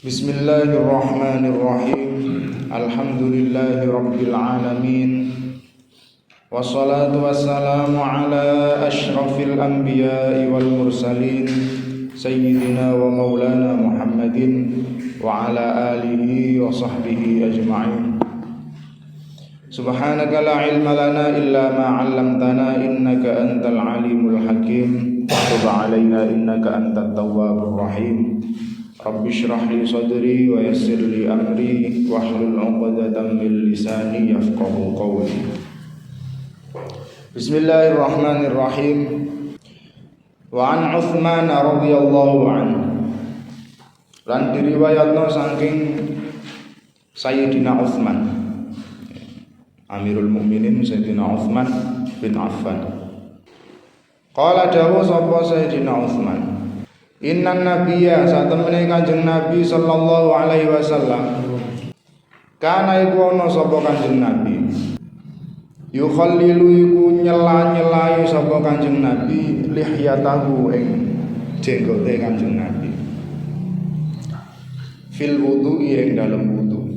Bismillahirrahmanirrahim. Alhamdulillahi rabbil alamin. Wassalatu wassalamu ala ashrafil anbiya'i wal mursalin Sayyidina wa maulana Muhammadin wa ala alihi wa sahbihi ajma'in. Subhanaka la ilma lana illa ma 'allamtana innaka antal alimul hakim. Tub 'alaina innaka antat tawwabur rahim. Rabbi shrah li sadri wa yassir li amri wahlul 'uqdatam min lisani yafqahu qawli. Bismillahirrahmanirrahim. Wa an Utsman radhiyallahu anhu. Lan diriwayatno saking Sayyidina Utsman, Amirul Mukminin Sayyidina Utsman bin Affan. Qala dawu sapa Sayyidina Utsman, Innan nabiyya satemene Kanjeng Nabi sallallahu alaihi wasallam kana iku ana sapa Kanjeng Nabi yukhallilu iku nyela-nyelai sapa Kanjeng Nabi lihyatahu ing jenggote Kanjeng Nabi fil wudu'i ing dalem wudu.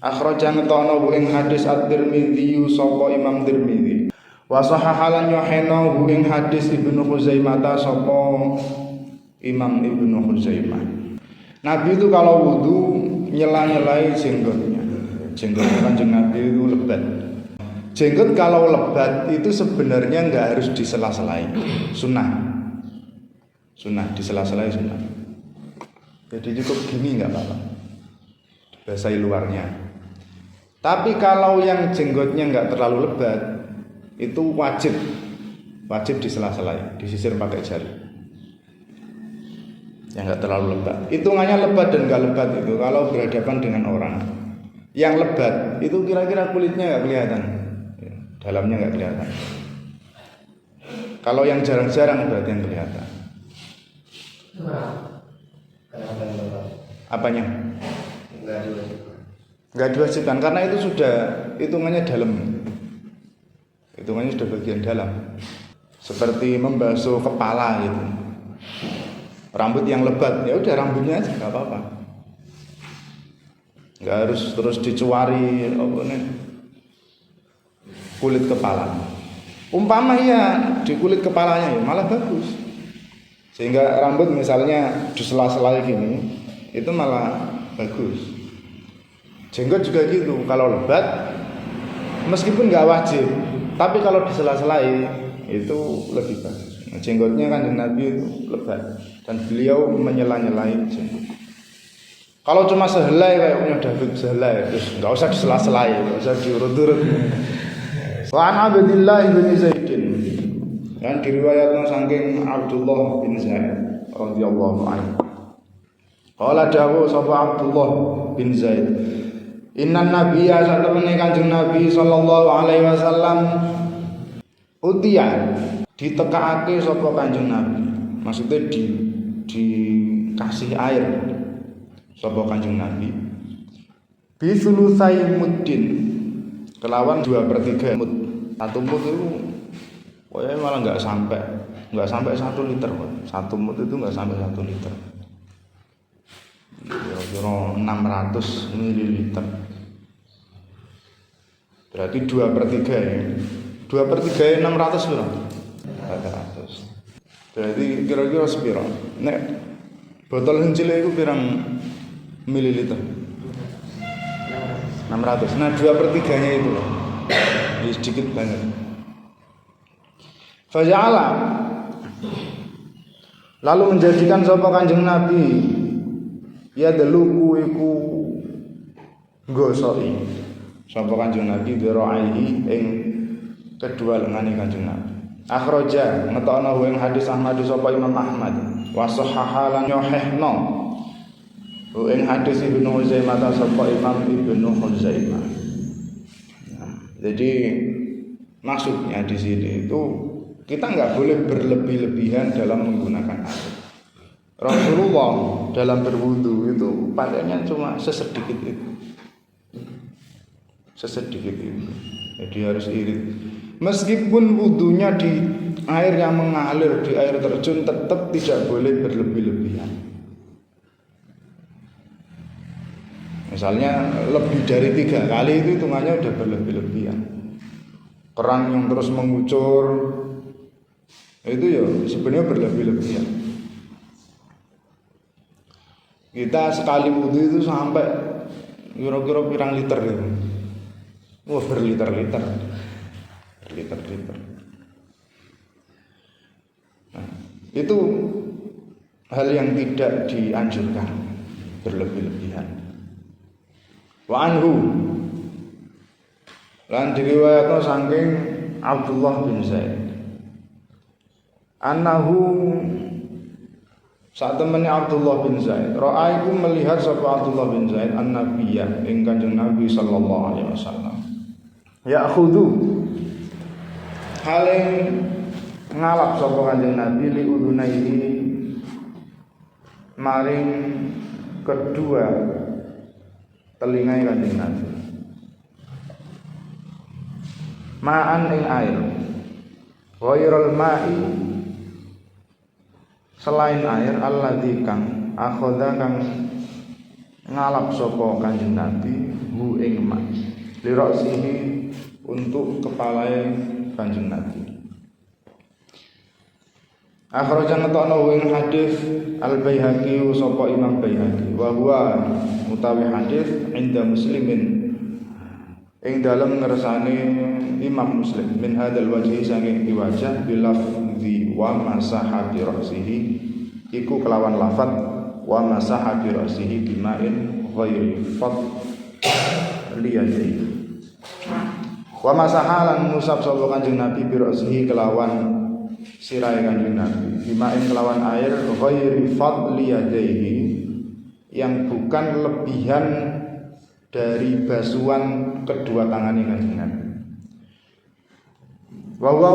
Akhraja ngetokno ing hadis At-Tirmidzi sapa Imam Tirmidzi. Wa sahahalan yohena ing hadis Ibnu Khuzaimah sapa Imam Ibnu Khuzaimah. Nabi itu kalau wudu nyela-nyelai jenggotnya. Jenggot Kanjeng Nabi itu lebat. Jenggot kalau lebat itu sebenarnya enggak harus disela-selai. Sunnah disela-selai sunnah. Jadi cukup gini enggak apa-apa. Basahi luarnya. Tapi kalau yang jenggotnya enggak terlalu lebat itu wajib disela-selai, disisir pakai jari. Yang enggak terlalu lebat. Hitungannya lebat dan enggak lebat itu kalau berhadapan dengan orang. Yang lebat itu kira-kira kulitnya enggak kelihatan. Dalamnya enggak kelihatan. Kalau yang jarang-jarang berarti yang kelihatan. Apanya? Enggak diwajibkan karena itu sudah hitungannya dalam. Hitungannya sudah bagian dalam. Seperti membasuh kepala gitu. Rambut yang lebat, ya udah rambutnya aja enggak apa-apa. Enggak harus terus dicuari kulit kepala. Umpama ya di kulit kepalanya ya malah bagus. Sehingga rambut misalnya disela-selai gini, itu malah bagus. Jenggot juga gitu, kalau lebat meskipun enggak wajib, tapi kalau disela-selai itu lebih bagus. Nah, jenggotnya Kanjeng Nabi itu lebat dan beliau menyela-nyelai jenggot. Kalau cuma sehelai kayak punya David sehelai, terus enggak usah disela-selai, enggak usah diurut-urut. Wa an Abdullah bin Zaid. Dan diriwayatkan saking Abdullah bin Zaid radhiyallahu anhu. Qala dawu sapa Abdullah bin Zaid, Innan nabiyya satemene Kanjeng Nabi sallallahu alaihi wasallam utiya ditekakake sapa Kanjeng Nabi. Maksudnya dikasih air sapa Kanjeng Nabi. Bi sulusai muddin kelawan 2/3 mud. 1 mud itu pokoknya malah enggak sampai 1 liter kok. 1 mud itu enggak sampai 1 liter. Kira-kira 600 ml. Berarti 2/3 ya. 2/3 600 berapa? 400. Berarti kira-kira sepiro? Nek botol sing cilik iku pirang mililiter? 600. Nah, 2/3-nya itu loh. Ini sedikit banget. Faja'ala lalu menjadikan sapa Kanjeng Nabi ya deluku iku nggosoki sapa Kanjeng Nabi diraihi ing kedua lengane Kanjeng Nabi. Akhraja ngetokno ing hadis Ahmad sapa Imam Ahmad wa sahahalan yohehno ing hadis Ibnu Khuzaimah sapa Imam Ibnu Khuzaimah. Jadi maksudnya di sini itu kita enggak boleh berlebih-lebihan dalam menggunakan air. Rasulullah dalam berwudu itu pakainya cuma sesedikit itu. Jadi harus irit. Meskipun wudunya di air yang mengalir, di air terjun, tetap tidak boleh berlebih-lebihan. Misalnya lebih dari 3 kali itu hitungannya udah berlebih-lebihan. Kerang yang terus mengucur itu ya sebenarnya berlebih-lebihan. Kita sekali wudhu itu sampai kira-kira pirang liter gitu. Wah, berliter-liter. Berliter-liter. Nah, itu hal yang tidak dianjurkan, berlebih-lebihan. Wa anhu lan diriwayatno saking Abdullah bin Zaid annahu saat temannya Abdullah bin Zaid ra'aiku melihat sapa Abdullah bin Zaid an-nabiyya ing Kanjeng Nabi sallallahu alaihi wasallam ya'khudhu hale ngalap sapa Kanjeng Nabi li udunaihi maring kedua telingai Kanjeng Nabi ma'an ing air ghairul ma'i selain air alladzi kang akhadha kang ngalap sapa Kanjeng Nabi hu ing ma li ra'sihi untuk kepalanya Kanjeng Nabi. Akhrajan ngetokno ing hadis Al-Baihaqi sapa Imam Baihaqi wa huwa utawi hadis inda Muslimin ing dalem ngersane Imam Muslim min hadzal wajhi saking wajah bilafzi wa masaha bi ra'sihi iku kelawan lafaz wa masaha bi ra'sihi bima'in ghairi fad liyadi wa masaha lan musab sapa Kanjeng Nabi bi ra'sihi kelawan sirahe Kanjeng Nabi bima'in kelawan air ghairi fadli yadaihi yang bukan lebihan dari basuhan kedua tangannya Kanjeng Nabi. Wa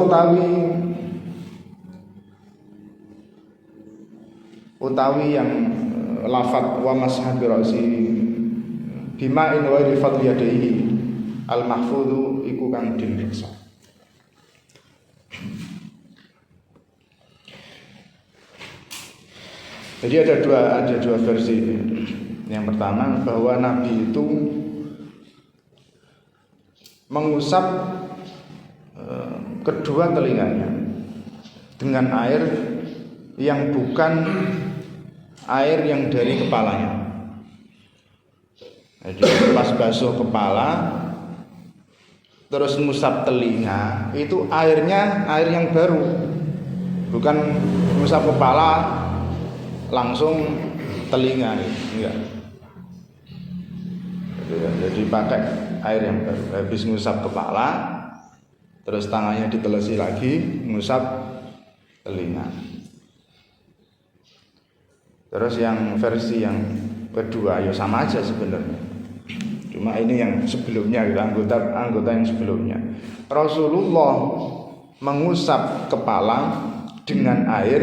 utawi yang lafaz wa mashabi ra'si bima'in ghairi fadli yadaihi al mahfudhu iku kang diriksa. Jadi ada dua versi. Yang pertama bahwa Nabi itu mengusap kedua telinganya dengan air yang bukan air yang dari kepalanya. Jadi pas basuh kepala terus ngusap telinga itu airnya air yang baru, bukan ngusap kepala langsung telinga enggak. Jadi pakai air yang baru. Habis ngusap kepala terus tangannya ditelesi lagi ngusap telinga. Terus yang versi yang kedua ya sama aja sebenarnya. Cuma ini yang sebelumnya gitu, anggota yang sebelumnya. Rasulullah mengusap kepala dengan air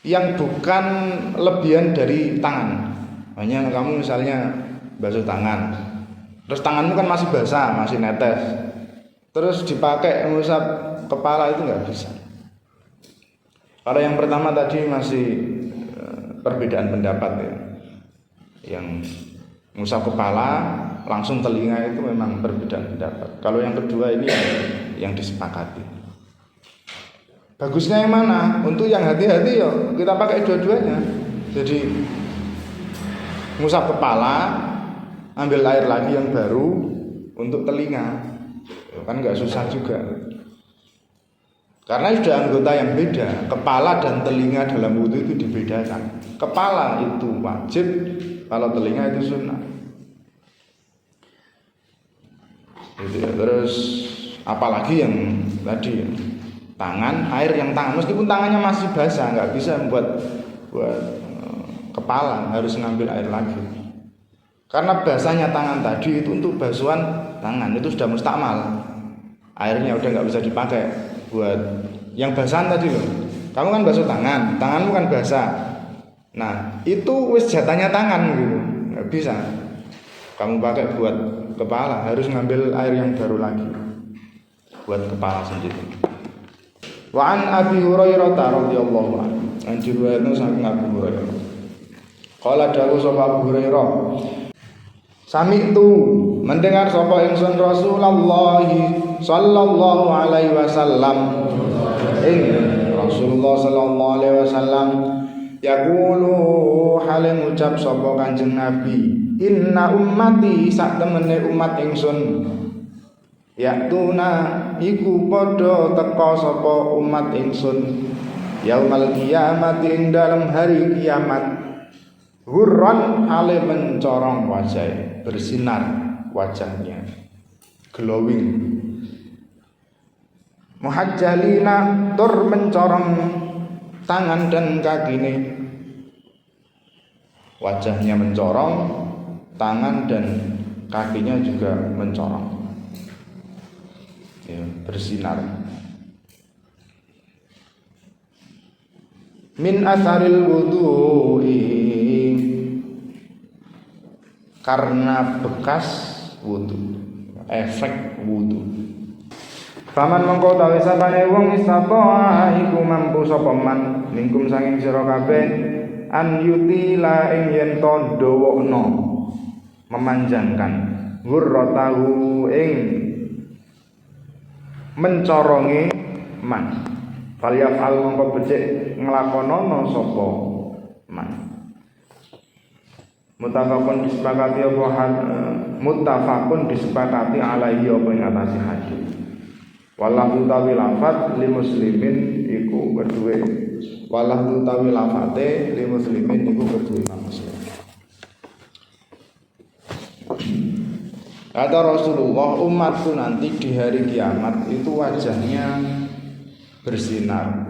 yang bukan lebihan dari tangan. Hanya kamu misalnya basuh tangan, terus tanganmu kan masih basah, masih netes, terus dipakai mengusap kepala itu nggak bisa. Kalau yang pertama tadi masih perbedaan pendapat ya. Yang mengusap kepala langsung telinga itu memang perbedaan pendapat. Kalau yang kedua ini yang disepakati. Bagusnya yang mana? Untuk yang hati-hati ya kita pakai dua-duanya. Jadi ngusap kepala, ambil air lagi yang baru untuk telinga. Kan nggak susah juga. Karena sudah anggota yang beda. Kepala dan telinga dalam wudu itu dibedakan. Kepala itu wajib, kalau telinga itu sunnah. Gitu ya. Terus apalagi yang tadi ya. Tangan, air yang tangan, meskipun tangannya masih basah, nggak bisa buat kepala, harus ngambil air lagi. Karena basahnya tangan tadi itu untuk basuhan tangan, itu sudah mustakmal. Airnya udah nggak bisa dipakai buat yang basahan tadi loh. Kamu kan basuh tangan, tanganmu kan basah. Nah, itu wis jatahnya tangan gitu, nggak bisa. Kamu pakai buat kepala, harus ngambil air yang baru lagi buat kepala sendiri. Wa an Abi Hurairah radhiyallahu anhu, anjurane saking Abu Hurairah. Qala dawu sapa Abu Hurairah, sami itu mendengar sapa ingsun Rasulullah sallallahu alaihi wasallam Rasulullah sallallahu alaihi wasallam yaqulu hale ngucap sapa Kanjeng Nabi, inna ummati sak temene umat ingsun yaktuna iku padha teka sapa umat ingsun yaumal kiamati ing dalem hari kiamat hurran hale mencorong wajah, bersinar wajahnya, glowing. Muhajjalina tur mencorong tangan dan kakine, wajahnya mencorong, tangan dan kakinya juga mencorong, ya, bersinar. Min asaril wudu'i, karena bekas wudu, efek wudu. Paman mongko tawi sapane wong istata iku mampu sapa man mingkum sanging sira kabeh an yutila ing yen to dawana memanjangkan ghurratahu ing mencoronge man. Falyafal mongko becik nglakonono sapa man. Muttafaqun disepakati alaihi apa ing atase hadis. Wallahu tawi lafat li muslimin iku kedue. Wallahu tawi lafate li muslimin iku kedue Muslim. Kata Rasulullah, umatku nanti di hari kiamat itu wajahnya bersinar,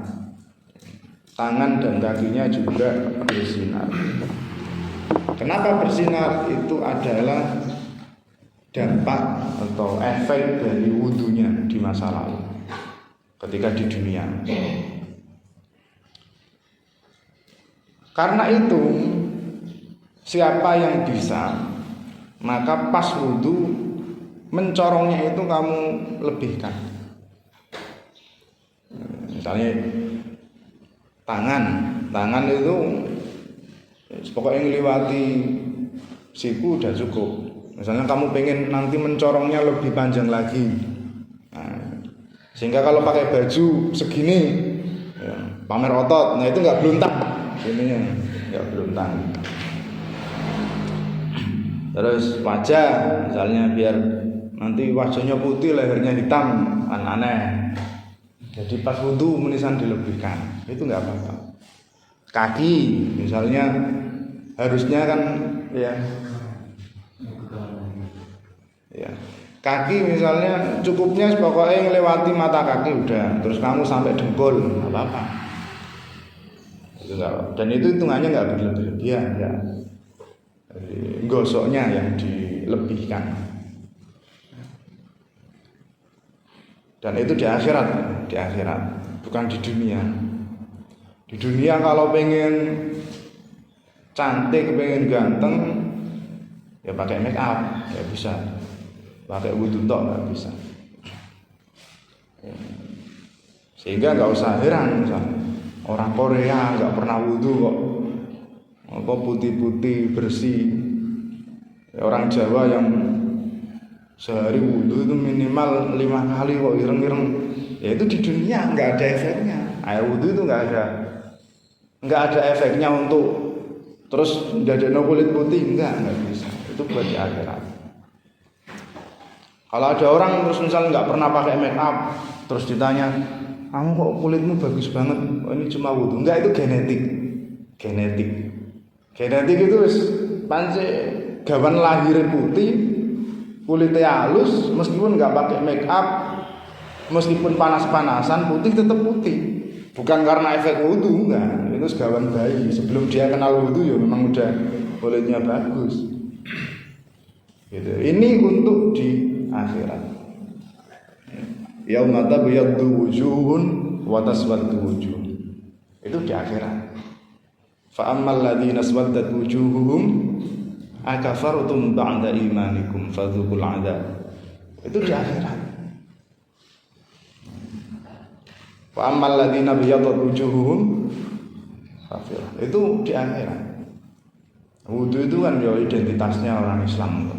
tangan dan kakinya juga bersinar. Kenapa bersinar? Itu adalah dampak atau efek dari wudunya di masa lalu ketika di dunia. Karena itu siapa yang bisa, maka pas wudu mencorongnya itu kamu lebihkan. Misalnya tangan itu pokoknya ngliwati siku udah cukup. Misalnya kamu pengen nanti mencorongnya lebih panjang lagi, nah, sehingga kalau pakai baju segini ya, pamer otot, nah itu nggak beluntang, ininya nggak beluntang. Terus wajah, misalnya biar nanti wajahnya putih, lehernya hitam, aneh. Jadi pas wudu menisan dilebihkan, itu nggak apa-apa. Kaki, misalnya harusnya kan ya kaki misalnya cukupnya pokoknya melewati mata kaki udah, terus kamu sampai dengkul, nggak apa-apa. Itu nggak, dan itu hitungannya nggak berlebihan, ya. Gosoknya yang dilebihkan. Dan itu di akhirat, bukan di dunia. Di dunia kalau pengen cantik, pengen ganteng, ya pakai make up, ya bisa. Pakai wudu tok nggak bisa. Sehingga nggak usah heran misalnya orang Korea nggak pernah wudu kok, apa putih-putih bersih. Ya, orang Jawa yang sehari wudu itu minimal 5 kali kok ireng-ireng. Ya itu di dunia nggak ada efeknya. Air wudu itu nggak ada efeknya untuk terus dadekno kulit putih, enggak bisa. Itu buat di akhirat. Kalau ada orang terus misalnya nggak pernah pakai make up, terus ditanya, kamu kok kulitmu bagus banget? Oh, ini cuma wudu. Enggak, itu genetik itu pancen gawan lahir putih, kulitnya halus, meskipun nggak pakai make up, meskipun panas-panasan putih tetap putih. Bukan karena efek wudu, enggak. Itu segawan bayi. Sebelum dia kenal wudu ya memang udah kulitnya bagus. Gitu. Ini untuk di akhirat. Yauma tabyaddu wujuhun wa taswaddu wujuh. Itu di akhirat. Fa ammal ladzina aswaddat wujuhuhum akafartum ba'da imanikum fadzuqul 'adzab. Itu di akhirat. Fa ammal ladzina biyaddat wujuhuhum kafir. Itu di akhirat. Wudu itu kan ya identitasnya orang Islam.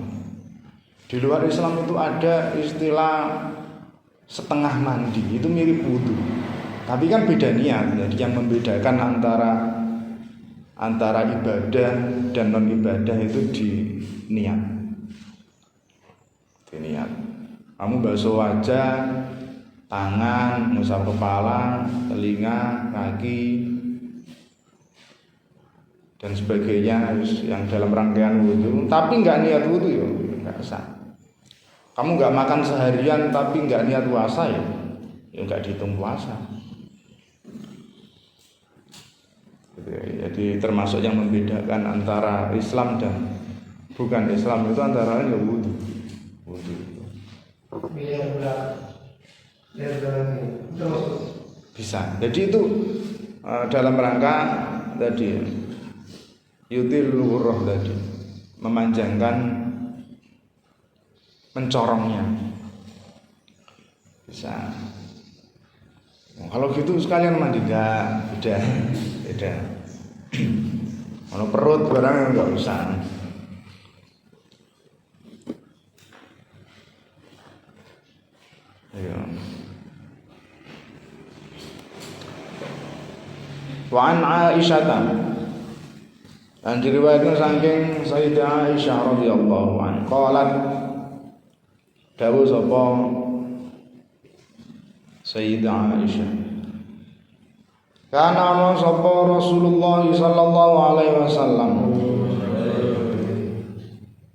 Di luar Islam itu ada istilah setengah mandi, itu mirip wudu. Tapi kan beda niat. Jadi yang membedakan antara ibadah dan non ibadah itu di niat. Di niat. Kamu basuh wajah, tangan, ngusap kepala, telinga, kaki, dan sebagainya yang dalam rangkaian wudu, tapi nggak niat wudu ya nggak sah. Kamu nggak makan seharian tapi nggak niat puasa ya nggak dihitung puasa. Jadi termasuk yang membedakan antara Islam dan bukan Islam itu antara lain ya wudu. Bisa. Jadi itu dalam rangka tadi yutilur roh tadi, memanjangkan, mencorongnya. Bisa. Kalau gitu sekalian mandi enggak, beda. Kalau perut barang enggak usah. Ayo. Wa an Aisyah dan diriwayatkan saking Sayyidah Aisyah radhiyallahu anha qalat dawuh sapa Sayyidah Aisyah kana ana sapa Rasulullah sallallahu alaihi wasallam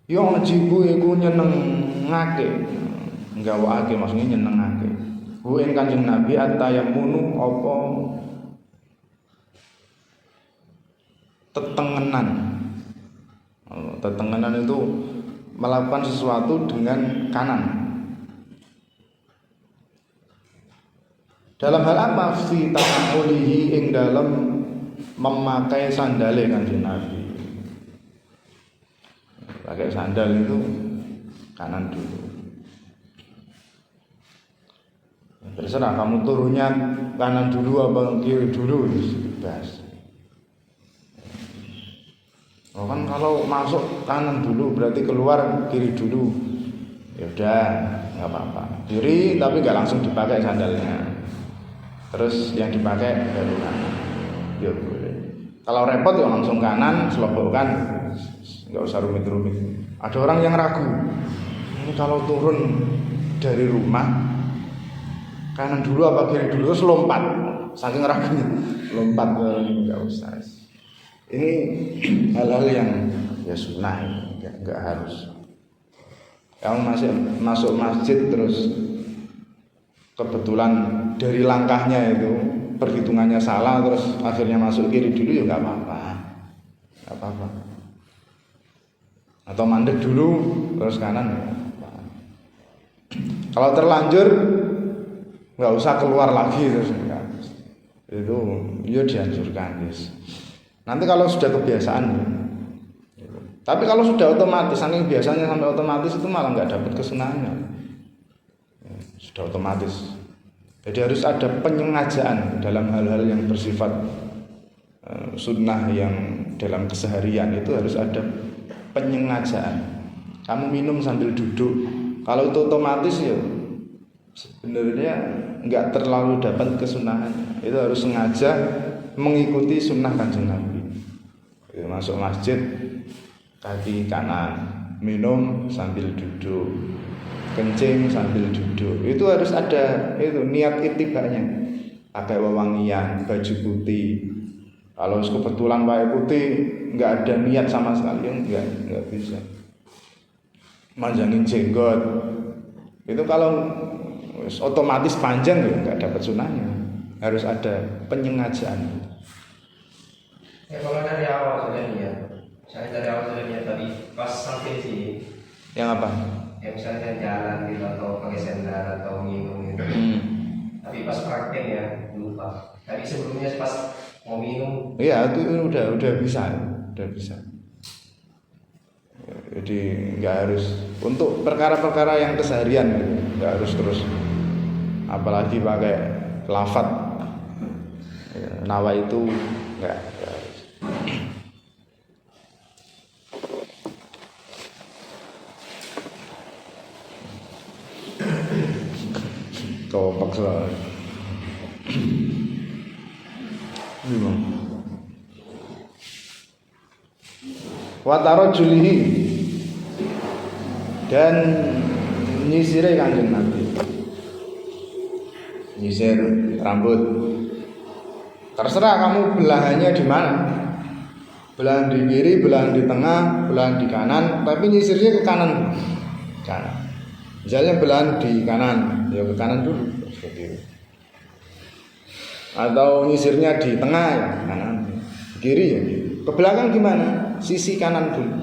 yo njibu iku nyenengake nggawake maksudnya nyenengake ku ing Kanjeng Nabi at-tayammunu apa tetengenan itu melakukan sesuatu dengan kanan. Dalam hal apa? Fi ta'amulihi ing dalam memakai sandale Kanjeng Nabi. Pakai sandal itu kanan dulu. Terserah kamu turunnya kanan dulu apa kiri dulu, bebas. Oh kan kalau masuk kanan dulu berarti keluar kiri dulu. Ya udah, nggak apa-apa. Kiri tapi nggak langsung dipakai sandalnya. Terus yang dipakai baru kanan. Ya boleh. Kalau repot ya langsung kanan, selobokkan. Nggak usah rumit-rumit. Ada orang yang ragu. Ini kalau turun dari rumah kanan dulu apa kiri dulu terus lompat. Saking ragunya, lompat nggak usah. Ini hal-hal yang ya sunnah, enggak harus. Kamu masuk masjid terus kebetulan dari langkahnya itu perhitungannya salah terus akhirnya masuk kiri dulu ya enggak apa-apa. Atau mandek dulu terus kanan ya apa. Kalau terlanjur enggak usah keluar lagi terus enggak. Itu ya dianjurkan, guys. Nanti kalau sudah kebiasaan, tapi kalau sudah otomatis, saking biasanya sampai otomatis itu malah nggak dapat kesunahannya, sudah otomatis. Jadi harus ada penyengajaan dalam hal-hal yang bersifat sunnah yang dalam keseharian itu harus ada penyengajaan. Kamu minum sambil duduk, kalau itu otomatis ya sebenarnya nggak terlalu dapat kesunahan. Itu harus sengaja mengikuti sunnah Kanjeng Nabi. Masuk masjid kaki kanan, minum sambil duduk, kencing sambil duduk. Itu harus ada itu niat itibanya. Pakai wewangian, baju putih. Kalau kebetulan pakai putih, nggak ada niat sama sekali, nggak bisa. Manjangin jenggot, itu kalau otomatis panjang ya nggak dapat sunahnya. Harus ada penyengajaan. Ya kalau dari awal sudah niat, misalnya dari awal sudah niat tadi pas sampai sini. Yang apa? Ya misalnya jalan gitu atau pakai sendal atau minum gitu. Tapi pas prakteknya lupa. Tadi sebelumnya pas mau minum. Iya itu udah bisa. Jadi nggak harus untuk perkara-perkara yang keseharian, nggak harus terus. Apalagi pakai lafaz nawa itu nggak harus. Kopek selalu. Gimana? Wataro julihi dan nyisire Kanjeng Nabi. Nyisir rambut. Terserah kamu belahannya di mana. Belahan di kiri, belahan di tengah, belahan di kanan, tapi nyisirnya ke kanan. Kanan. Misalnya belahan di kanan, ya ke kanan dulu seperti itu. Atau nyisirnya di tengah ya kanan, di kiri ya. Ke belakang gimana? Sisi kanan dulu.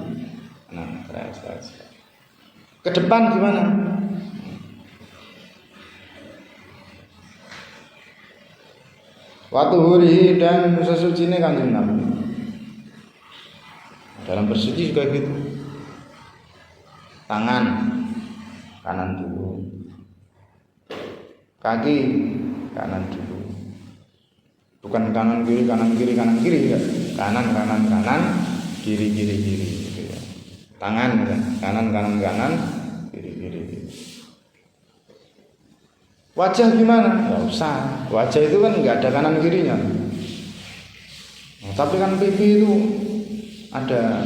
Nah, ke depan gimana? Waktu huri dan sesucinya Kanjeng Nabi. Dalam bersuci juga gitu. Tangan kanan dulu. Kaki kanan dulu. Bukan kanan kiri ya. Kanan kiri gitu ya. Tangan ya. Kanan kiri. Wajah gimana? Nggak usah. Wajah itu kan nggak ada kanan kirinya. Nah, tapi kan pipi itu ada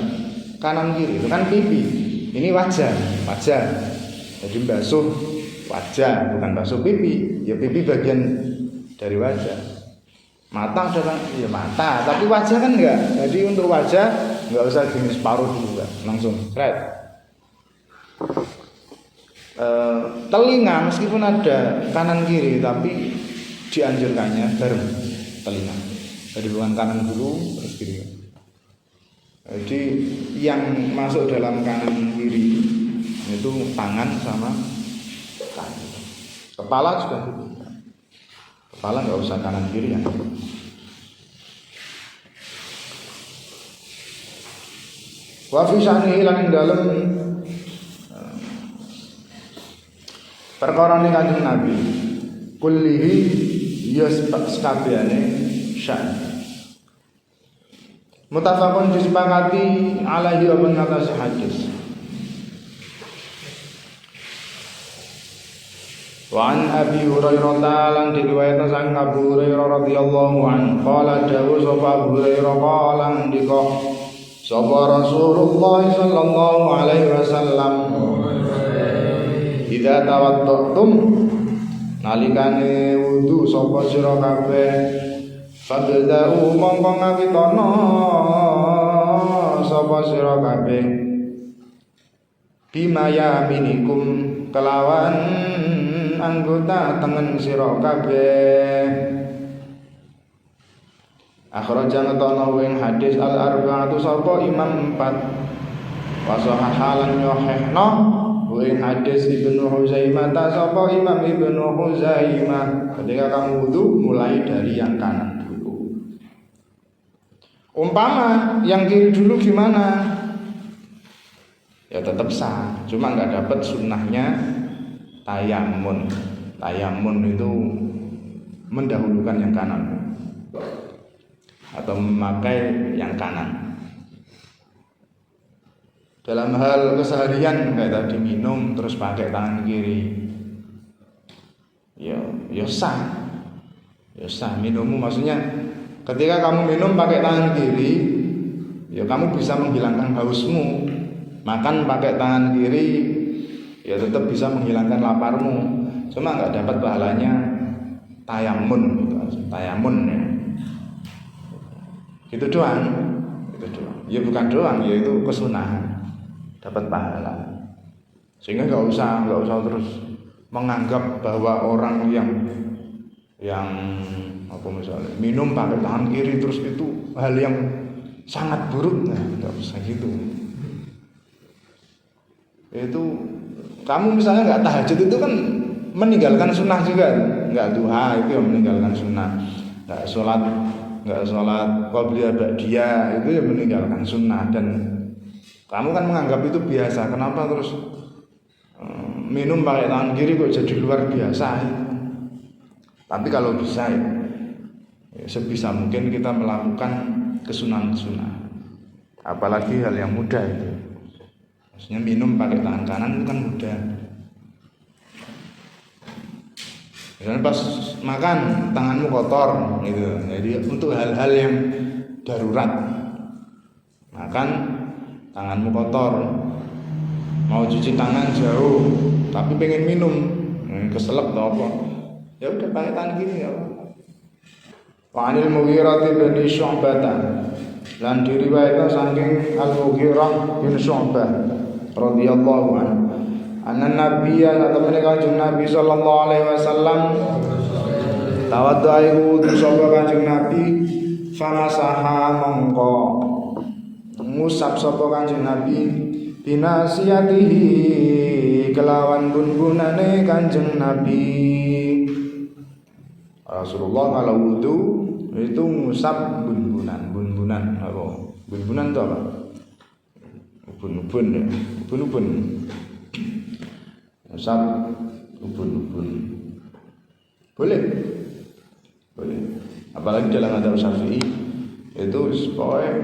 kanan kiri. Itu kan pipi. Ini wajah. Jadi basuh wajah, bukan basuh pipi. Ya pipi bagian dari wajah. Mata ada kan? Ya mata. Tapi wajah kan enggak. Jadi untuk wajah nggak usah gini separuh dulu kan. Langsung right. Telinga meskipun ada kanan kiri tapi dianjurkannya bareng telinga. Jadi bukan kanan dulu terus kiri. Jadi yang masuk dalam kanan kiri itu tangan sama kaki. Kepala juga gitu. Kepala nggak usah kanan kiri ya. Wa fi sya'nihi lan ing dalem perkara ning Kanjeng Nabi kullihi ya sakabehane syan. Mutafaqun disepakati alaihi wa bin atas hadis. Wa an Abi Hurairah lan diriwayatkan sang Abu Hurairah radhiyallahu anhu qala dawu sapa Abu Hurairah qala ndika sapa Rasulullah sallallahu alaihi wasallam idza tawaddatum nalikane wudu sapa sira kabeh fabda'u mongko ngawitana sapa sira kabeh bima yaminikum kelawan anggota tengen sira kabeh. Akhrajan atana wing hadis al arba'atu sapa imam 4 wa sahahalan yohehna wing hadis Ibnu Huzaimah ta sapa Imam Ibnu Huzaimah. Ketika kamu wudu mulai dari yang kanan dulu. Umpama yang kiri dulu gimana? Ya tetap sah, cuma nggak dapat sunnahnya tayamun. Tayamun itu mendahulukan yang kanan atau memakai yang kanan. Dalam hal keseharian kayak tadi minum terus pakai tangan kiri, ya sah, minummu maksudnya ketika kamu minum pakai tangan kiri, ya kamu bisa menghilangkan hausmu. Makan pakai tangan kiri, ya tetap bisa menghilangkan laparmu. Cuma nggak dapat pahalanya tayamun gitu, tayamun ya. Itu doang. Ya bukan doang, ya itu kesunahan. Dapat pahala. Sehingga nggak usah terus menganggap bahwa orang yang apa misalnya minum pakai tangan kiri terus itu hal yang sangat buruk. Nah, nggak usah gitu. Itu kamu misalnya nggak tahajud itu kan meninggalkan sunnah juga, nggak duha itu yang meninggalkan sunnah, nggak sholat qabliyah ba'diyah itu yang meninggalkan sunnah. Dan kamu kan menganggap itu biasa, kenapa terus minum pakai tangan kiri kok jadi luar biasa ya? Tapi kalau bisa ya sebisa mungkin kita melakukan kesunahan-kesunahan, apalagi hal yang mudah itu. Maksudnya minum pakai tangan kanan itu kan mudah. Misalnya pas makan tanganmu kotor gitu. Jadi untuk hal-hal yang darurat, makan tanganmu kotor, mau cuci tangan jauh, tapi pengen minum, keselak atau apa, ya udah pakai tangan gini ya. Wa 'anil Mughirah bin Syu'bah lan diriwayatkan saking Al-Mughirah bin Syu'bah radhiyallahu anhu anna nabiyya atamane kanjeng Nabi sallallahu alaihi wasallam tawaddu'a iku sapa kanjeng Nabi famasaha mongko ngusap sapa kanjeng Nabi binasiyatihi kelawan bunbunane kanjeng Nabi. Rasulullah kalau wudu itu ngusap bunbunan apa? Bunbunan itu apa? Ubun-ubun ya, ubun-ubun. Ngusap ubun-ubun. Boleh. Apalagi dalam mazhab Syafi'i itu pokoknya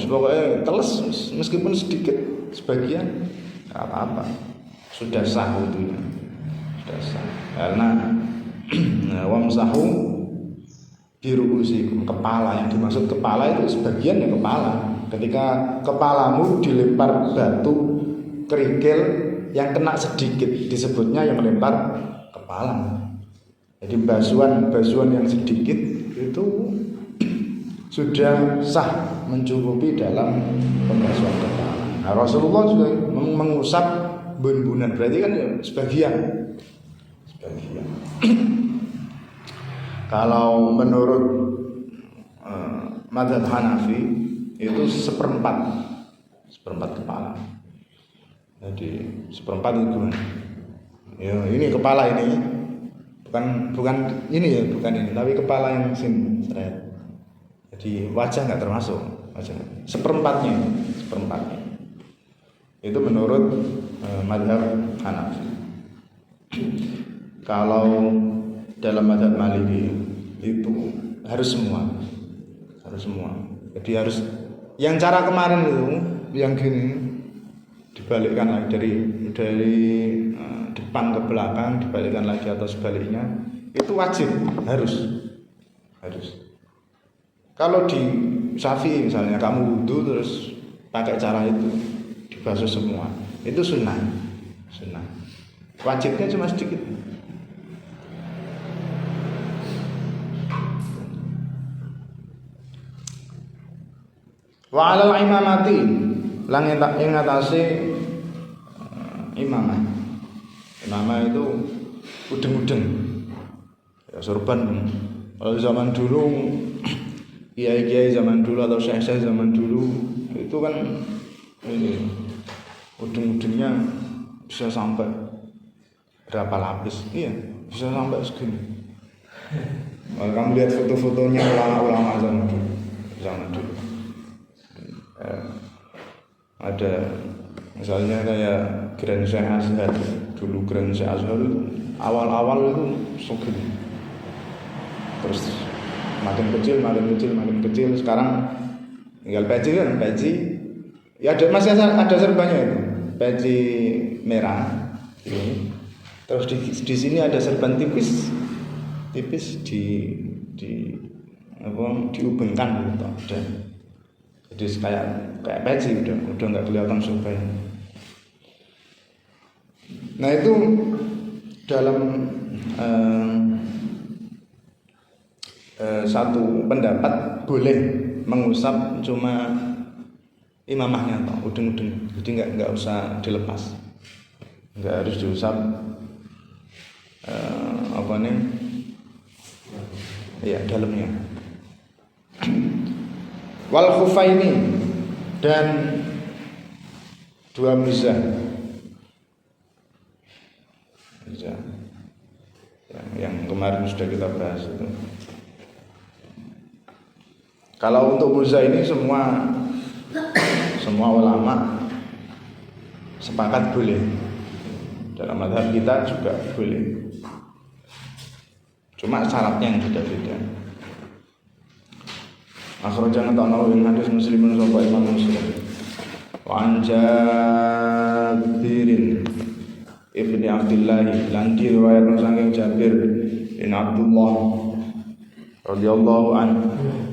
pokoknya teles meskipun sedikit sebagian enggak apa-apa. Sudah sah wudunya. Karena wamsahu biru'usikum, kepala, yang dimaksud kepala itu sebagian ya kepala. Ketika kepalamu dilempar batu kerikil yang kena sedikit, disebutnya yang melempar kepala. Jadi basuhan yang sedikit itu sudah sah mencukupi dalam pembasuhan kepala. Nah, Rasulullah juga mengusap bunbunan, berarti kan ya sebagian. Kalau menurut mazhab Hanafi itu seperempat kepala. Jadi seperempat itu gimana? Ya, ini kepala ini bukan ini, tapi kepala yang sini seret. Jadi wajah nggak termasuk, seperempatnya. Itu menurut mazhab Hanafi. Kalau dalam mazhab Maliki itu harus semua. Jadi harus yang cara kemarin itu yang gini dibalikkan lagi dari depan ke belakang, dibalikkan lagi atau sebaliknya, itu wajib, harus. Kalau di Syafi'i misalnya kamu wudu terus pakai cara itu dibasuh semua, itu sunnah. Wajibnya cuma sedikit. Wa 'alal imamati lan ing atase imamah. Imamah itu udeng-udeng. Ya sorban. Kalau zaman dulu kiai-kiai zaman dulu atau syekh-syekh zaman dulu itu kan ini udeng-udengnya bisa sampai berapa lapis? Iya, bisa sampai segini. Kalau kamu lihat foto-fotonya ulama-ulama zaman dulu. Ada misalnya kayak Grand Syekh Azhar dulu. Grand Syekh Azhar itu awal-awal itu segini, terus makin kecil, sekarang tinggal peci ya masih ada serbannya itu, peci merah ini. Terus di sini ada serban tipis diubengkan gitu. Jadi kayak peci udah nggak kelihatan serban. Nah itu dalam satu pendapat boleh mengusap cuma imamahnya atau udeng-udeng, jadi nggak usah dilepas, nggak harus diusap dalamnya. Wal khufaini dan dua mizah. Yang kemarin sudah kita bahas itu. Kalau untuk muzah ini semua ulama sepakat boleh. Dalam mazhab kita juga boleh. Cuma syaratnya yang beda-beda. Akhrajan ta'ala min hadis Muslimun sapa Imam Muslim. Wa an Jabirin ibni Abdullah lan diriwayatno saking Jabir bin Abdullah radhiyallahu an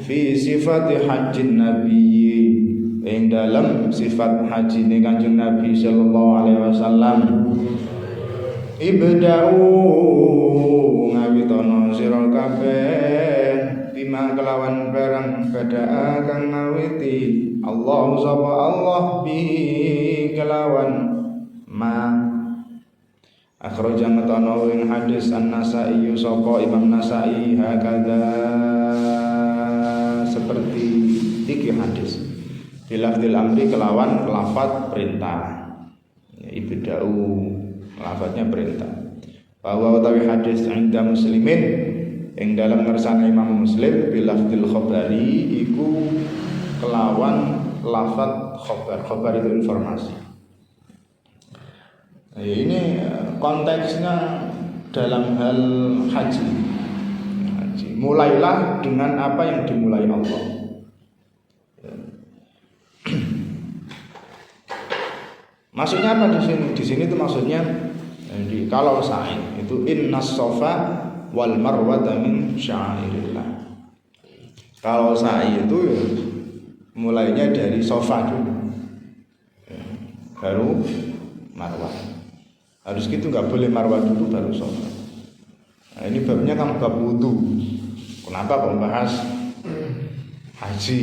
fi sifati hajjin nabiyyi ing dalam sifat haji ni Kanjeng Nabi sallallahu alaihi wasallam ibda'u ngawitono sira kabeh bima kelawan barang bada'a kang ngawiti Allah sapa Allah bi kelawan ma akhraja matana ing hadis An-Nasa'i sapa Imam Nasa'i hakadha seperti iki hadis bilafdil amri kelawan lafaz perintah ya, ibda'u lafaznya perintah bahwa utawi hadis inda muslimin yang dalam ngersane Imam Muslim bilafdil khabari iku kelawan lafaz khabar itu informasi. Nah, ini konteksnya dalam hal haji. Mulailah dengan apa yang dimulai Allah. Maksudnya apa di sini? Di sini itu maksudnya kalau sa'i itu innas safa wal marwata min sya'airillah. Kalau sa'i itu ya, mulainya dari safa dulu, baru marwah. Harus gitu, nggak boleh marwah dulu baru safa. Nah, ini babnya kan bab wudu. Kenapa membahas haji?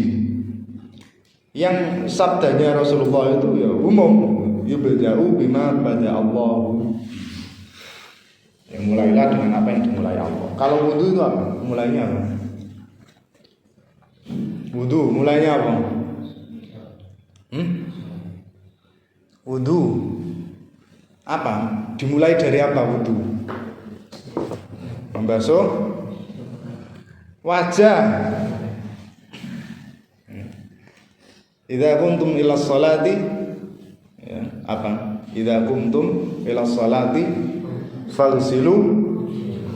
Yang sabdanya Rasulullah itu ya umum. Yubda'u bima bada Allah. Yang mulailah dengan apa yang dimulai Allah. Kalau wudu itu apa? Mulainya apa? Wudu mulainya apa? Wudu apa? Dimulai dari apa wudu? Membasuh wajah. Idza kuntum ila sholati ya, apa? Idza kuntum ila sholati faghsilu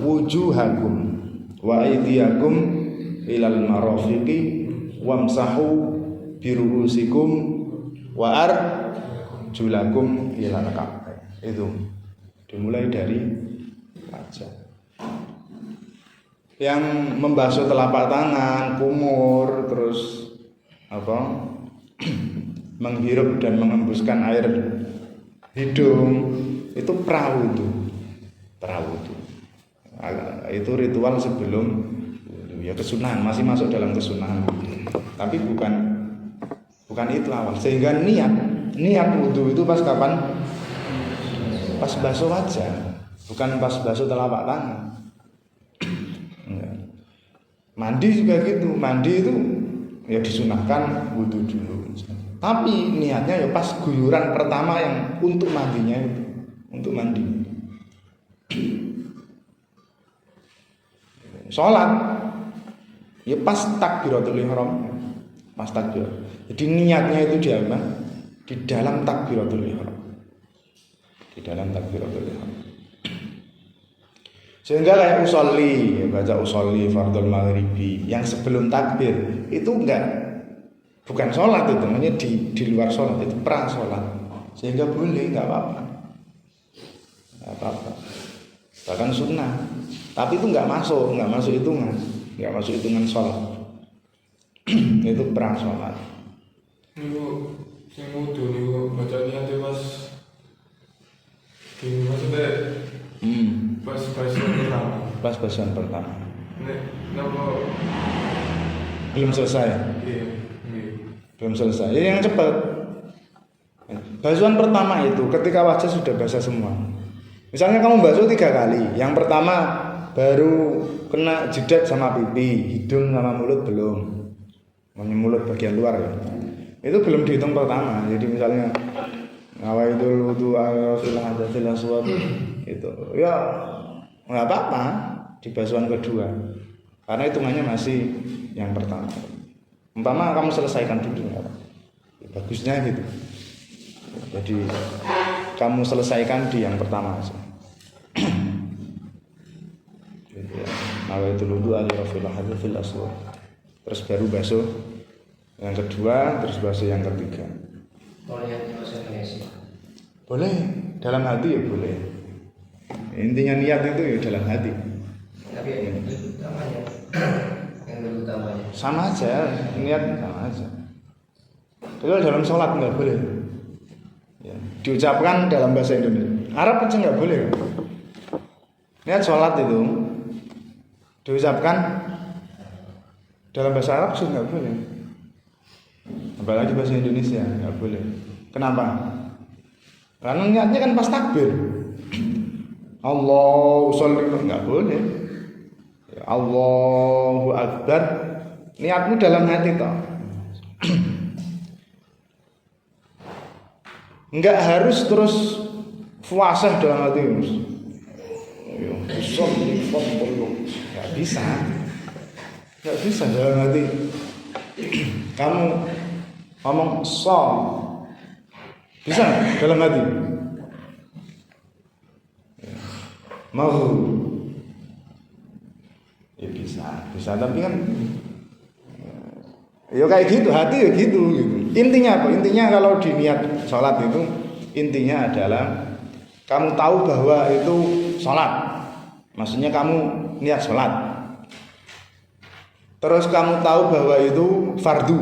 wujuhakum wa aydiyakum ilal marafiqi wamsahu biruusikum wa arjulakum ilal ka'bayn. Itu dimulai dari wajah. Yang membasuh telapak tangan, kumur, terus apa? Menghirup dan mengembuskan air hidung itu prawudu. Itu ritual sebelum ya kesunahan, masih masuk dalam kesunahan. Tapi bukan itu awal. Sehingga niat wudu itu pas kapan? Pas basuh wajah, bukan pas basuh telapak tangan. Mandi juga gitu. Mandi itu ya disunahkan wudu dulu. Tapi niatnya ya pas guyuran pertama yang untuk mandinya itu, untuk mandi. Sholat ya pas takbiratul ihram, pas takbir. Jadi niatnya itu di apa? Di dalam takbiratul ihram. Di dalam takbiratul ihram. Sehingga kayak usolli, ya, baca usolli fardhul maghribi yang sebelum takbir itu bukan sholat, itu namanya di luar sholat, itu pra sholat. Sehingga boleh, nggak apa-apa. Bahkan sunnah. Tapi itu nggak masuk hitungan sholat. Itu pra sholat. Niku sing wudu niku baca niate pas ini maksudnya pas pertama. Pas basuhan pertama. Nek napa Belum selesai. iya. Belum selesai. Jadi yang cepat. Basuhan pertama itu ketika wajah sudah basah semua. Misalnya kamu basuh 3 kali. Yang pertama baru kena jidat sama pipi, hidung sama mulut belum. Mulut bagian luar ya. Itu belum dihitung pertama. Jadi misalnya nawaidul wudu fil hadatsil aswad itu. Ya enggak apa-apa di basuhan kedua. Karena hitungannya masih yang pertama. Umpama kamu selesaikan dulu enggak apa. Bagusnya gitu. Jadi kamu selesaikan di yang pertama aja. Gitu ya. Nawaitul wudu fil hadatsil aswad. Terus baru basuh yang kedua, terus basuh yang ketiga. Boleh bahasa Indonesia. Boleh, dalam hati ya boleh. Intinya niat itu ya dalam hati. Tapi yang utamanya, yang utamanya. Sama aja, niat sama aja. Kalau dalam sholat nggak boleh. Ya, diucapkan dalam bahasa Indonesia. Arab aja nggak boleh. Niat sholat itu diucapkan dalam bahasa Arab juga nggak boleh. Apalagi bahasa Indonesia nggak boleh. Kenapa? Karena niatnya kan pas takbir. Allahu sholli nggak boleh. Ya, Allahu Akbar. Niatmu dalam hati toh. Enggak harus terus puasa dalam hati. Enggak bisa. Enggak bisa dalam hati. Kamu ngomong bisa dalam hati. Mau ya bisa tapi kan ya kayak gitu, hati ya gitu. Intinya apa? Intinya kalau di niat sholat itu intinya adalah kamu tahu bahwa itu sholat. Maksudnya kamu niat sholat. Terus kamu tahu bahwa itu fardu.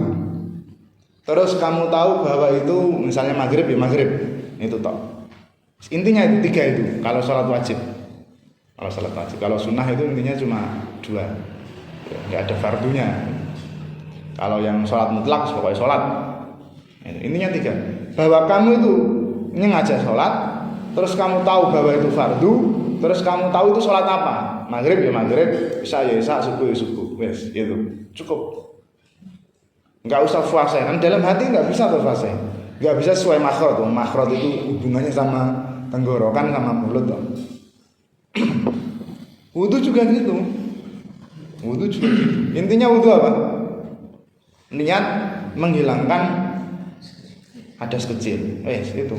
Terus kamu tahu bahwa itu misalnya maghrib ya maghrib. Itu toh. Intinya itu 3 itu kalau sholat wajib. Kalau sholat wajib. Kalau sunnah itu intinya cuma 2. Ya, nggak ada fardunya. Kalau yang sholat mutlak pokoknya sholat. Intinya 3. Bahwa kamu itu ini ngajak sholat, terus kamu tahu bahwa itu fardu, terus kamu tahu itu sholat apa. Maghrib ya maghrib, isya ya isya, subuh ya subuh. Wes, itu cukup. Nggak usah fase, kan dalam hati nggak bisa tuh fase. Nggak bisa sesuai makhraj. Makhraj itu hubungannya sama tenggorokan sama mulut tuh. Wudu juga gitu. Wudu juga gitu. Intinya wudu apa? Niat menghilangkan hadas kecil. Itu.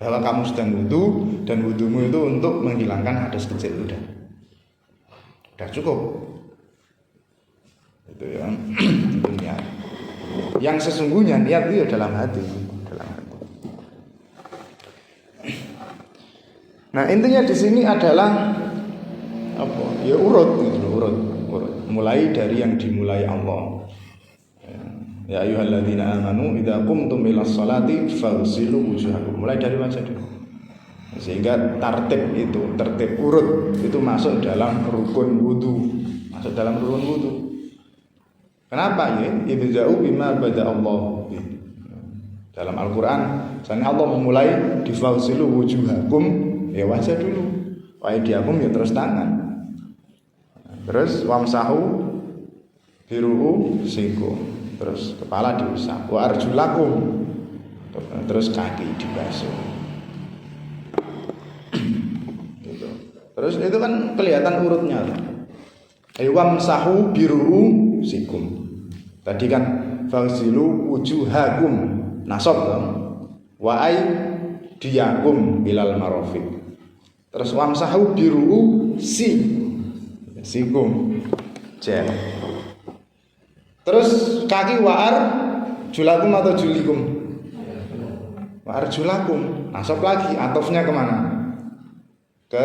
Bahwa kamu sedang wudu dan wudumu itu untuk menghilangkan hadas kecil udah cukup. Itu ya. Itu niat. Yang sesungguhnya niat itu dalam hati. Nah, intinya di sini adalah apa? Ya urut. Mulai dari yang dimulai Allah. Ya ayyuhalladzina amanu idza qumtum ilas sholati faghsilu wujuhakum. Mulai dari wajah dulu. Sehingga tertib urut itu masuk dalam rukun wudu. Kenapa ya? Ibda'u bima bada Allah. Dalam Al-Qur'an, misalnya Allah memulai faghsilu wujuhakum, ya wajah dulu. Wa aydiyakum ya terus tangan. Terus wamsahu biruhu sikum. Terus kepala diusap, wa arjulakum, terus kaki dibasuh. Gitu. Terus itu kan kelihatan urutnya. Wamsahu biruhu sikum. Tadi kan faghsilu wujuhakum, nasab dong. Wa aydiyakum ilal marafiq. Terus wamsahu biruhu sikum. Jel. Terus kaki wa'ar julakum atau julikum? Wa'ar julakum. Nasab lagi, atofnya kemana? Ke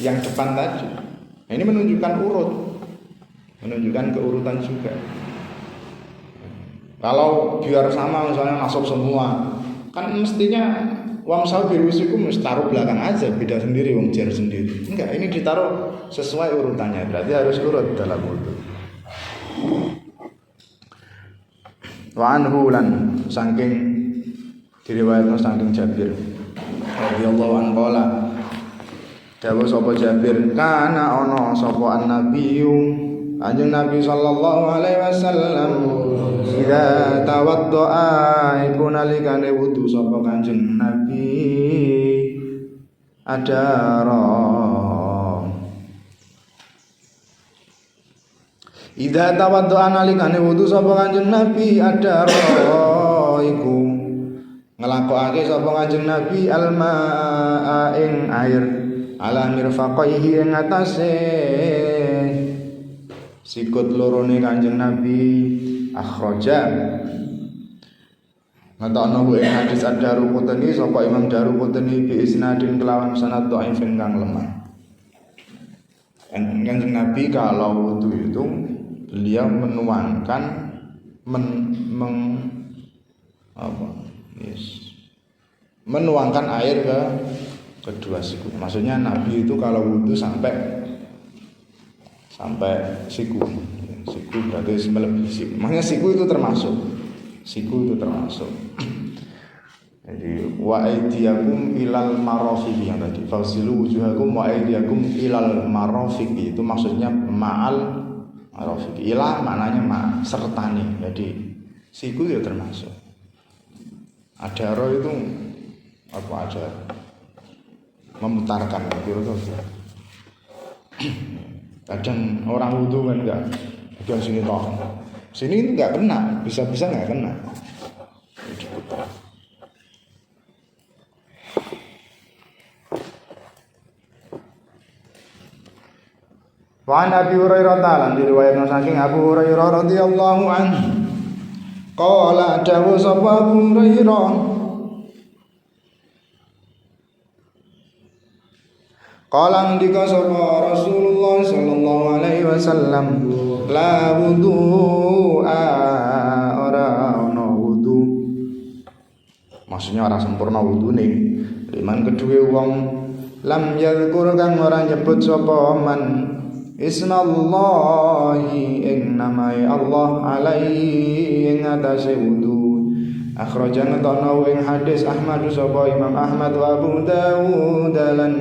yang depan tadi. Nah, ini menunjukkan urut, menunjukkan keurutan juga. Kalau biar sama misalnya nasab semua, kan mestinya wamsahu birusikum mesti taruh belakang aja, beda sendiri, wong jar sendiri. Enggak, ini ditaruh sesuai urutannya, berarti harus urut dalam wudu. Wa anhu lan saking diriwayatno saking Jabir radhiyallahu anhu qala dawuh sapa Jabir kana ana sapa annabiyyu anjing Nabi sallallahu alaihi wasallam idza tawaddaa iku nalikane wudu sapa kanjeng Nabi Idza tawaddaa nalikane wudu sapa kanjeng Nabi adaro iku nglakokake sapa kanjeng Nabi almaa ing air ala mirfaqaihi ing atase sikut lorone kanjeng Nabi akhraja ngetokno ing hadis Ad-Daruqutni sapa Imam Daruqutni bi isnadin kelawan sanad dhaifin kang lemah. Kanjeng Nabi kalau wudu itu beliau menuangkan menuangkan air ke kedua siku. Maksudnya Nabi itu kalau wudu sampai siku. Siku berarti melebihi siku. Maksudnya siku itu termasuk. Jadi wa aydiyakum ilal marafiq yang tadi. Fasilu wujuhakum wa aydiyakum ilal marafiq itu maksudnya ma'al marafiq. Ila maknanya sertani. Jadi siku itu termasuk. Adaro itu apa aja memutarkan gitu. Kadang orang wudu kan enggak bagian sini toh. Sini enggak kena, bisa-bisa enggak kena. Wa an Abi Hurairah ta'ala diriwayatkan saking Abu Hurairah radhiyallahu anhu. Qala dawu sapa Abu Hurairah Qala ndika sapa Rasulullah sallallahu alaihi wasallam la wudu'a ora ono wudu. Maksudnya ora sempurna wudune. Liman kedue wong lam yadhkur kang ora nyebut sapa man Ismallahi ing namai Allah alaihi ing atase wudu. Akhrajan ta'nahu ing hadis Ahmad sapa Imam Ahmad wa Abu Dawud lan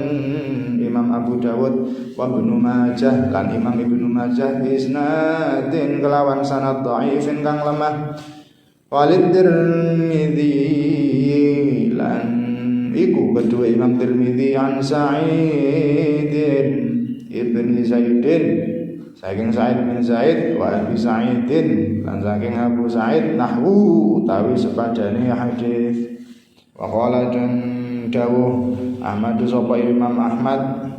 Imam Abu Dawud wa Ibnu Majah lan Imam Ibnu Majah isnadin kelawan sanad dhaifin kang lemah. Walid Tirmidzi lan iku kedua Imam Tirmidzi an Sa'idin Ibni Zaidin saking Sa'id bin Zaid wa Abi Sa'idin lan saking Abu Sa'id nahwu utawi sepadane hadis. Wa qala dan dawuh Ahmad sapa Imam Ahmad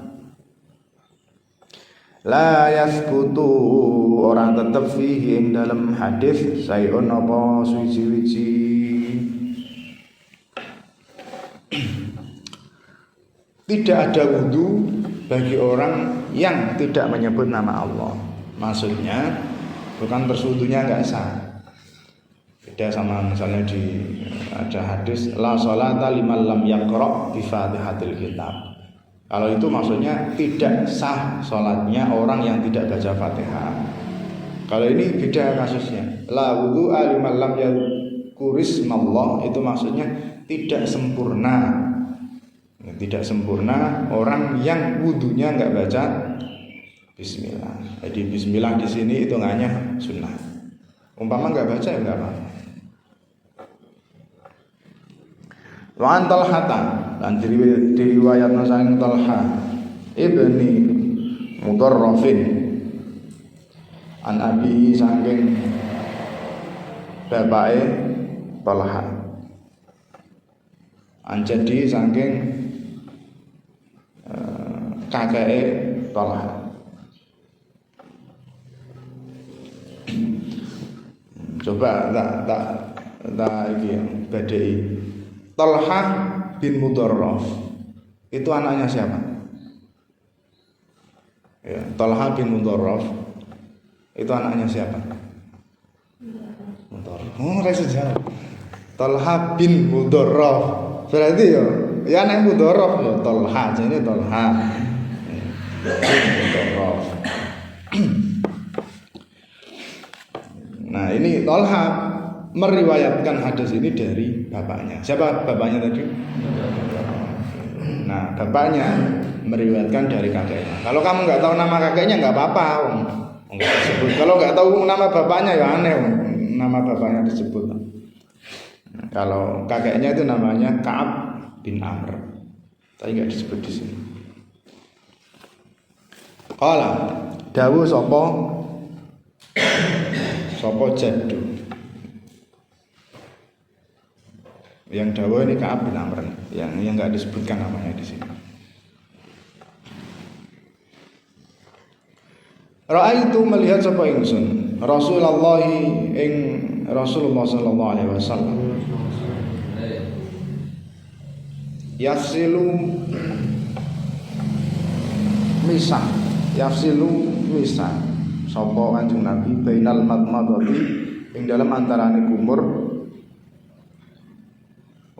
la yaskutu orang tetep fihi ing dalam hadis sayun apa suci-suci. Tidak ada wudu bagi orang yang tidak menyebut nama Allah. Maksudnya bukan bersudunya enggak sah. Beda sama misalnya ada hadis la sholata liman lam yaqra bi Fatihatil Kitab. Kalau itu maksudnya tidak sah sholatnya orang yang tidak baca Fatihah. Kalau ini beda kasusnya. La wudu'a liman lam yadhkurismallah itu maksudnya tidak sempurna. Tidak sempurna orang yang wudunya enggak baca bismillah. Jadi bismillah di sini hitungannya sunnah. Umpama enggak baca ya enggak apa-apa. Wa an Talhata lan diriwayatna saking Talha ibni Mudarrafin an abi saking bapake Talha an jadi saking kakeke Talha. Coba tak iki badai. Talha bin Mudarraf itu anaknya siapa? Ya, Talha bin Mudarraf itu anaknya siapa? Mudarraf. Sejarah. Talha bin Mudarraf. Berarti ya anak Mudarraf ya Talha, jenenge Talha. Mudarraf. Nah, ini Talha meriwayatkan hadis ini dari bapaknya. Siapa bapaknya tadi? Nah, bapaknya meriwayatkan dari kakeknya. Kalau kamu nggak tahu nama kakeknya nggak apa-apa, nggak disebut. Kalau nggak tahu nama bapaknya ya aneh, nama bapaknya disebut. Nah, kalau kakeknya itu namanya Ka'ab bin Amr, tapi nggak disebut di sini. Qala dawu sapa jaddu. Yang dawa ini Ka'ab bin Amr yang enggak disebutkan namanya di sini. Ra'aitu melihat sapa ingsun Rasulullah ing Rasulullah sallallahu alaihi wasallam. Yafsilu misah, sapa Kanjeng Nabi bainal madmadati ing dalam antarane kumur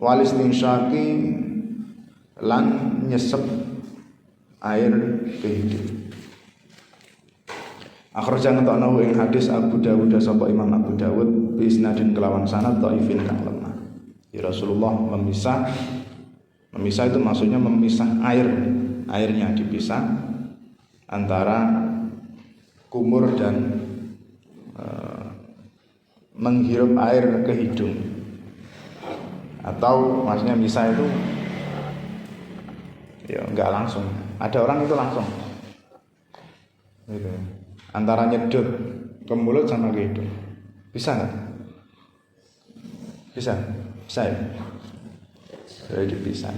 wal istinsyaqi lan nyesep air kehidupan. Akhraja ngetokno ing hadis Abu Dawud sapa Imam Abu Dawud bi isnadin kelawan sanad dhaifin kang lemah. Ya Rasulullah memisah itu maksudnya memisah airnya dipisah antara kumur dan menghirup air ke hidung. Atau maksudnya misah itu ya enggak langsung. Ada orang itu langsung. Gitu. Antara nyedot ke mulut sama ke hidung. Bisa enggak? Bisa ya? Jadi dipisah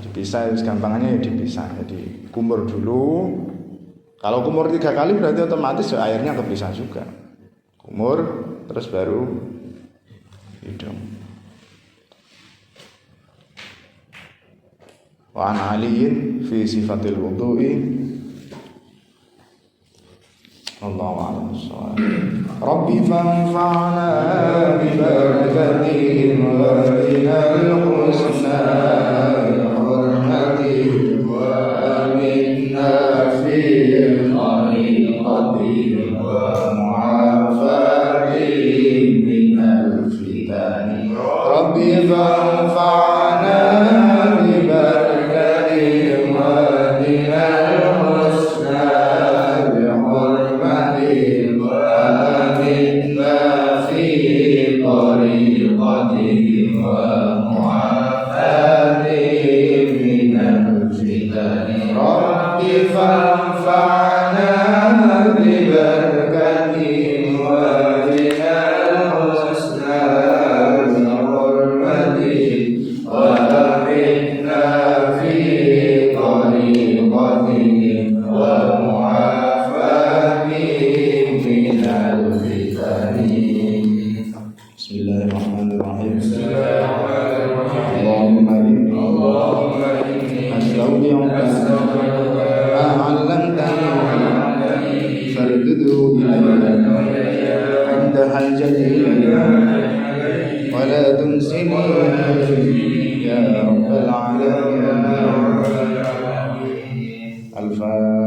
gampangannya ya dipisah. Jadi kumur dulu. Kalau kumur 3 kali berarti otomatis ya airnya kepisah juga. Kumur terus baru hidung. Wa an aliyin fi sifatil wudu'i Allahu a'lam bissawab. Rabbi fanfa'na bi barakatihim wa binal husna bi hurmatihim wa aminna fi khariqatihim wa mu'afatihim minal fitani. Rabbi fanfa'na bi barakatihim wa binal husna Bismillahirrahmanirrahim. Allahumma inni as'aluka ma 'allamtani fardudu ilayya 'inda hajati wa la tunsini ya rabbal alamin. Al-Fatihah.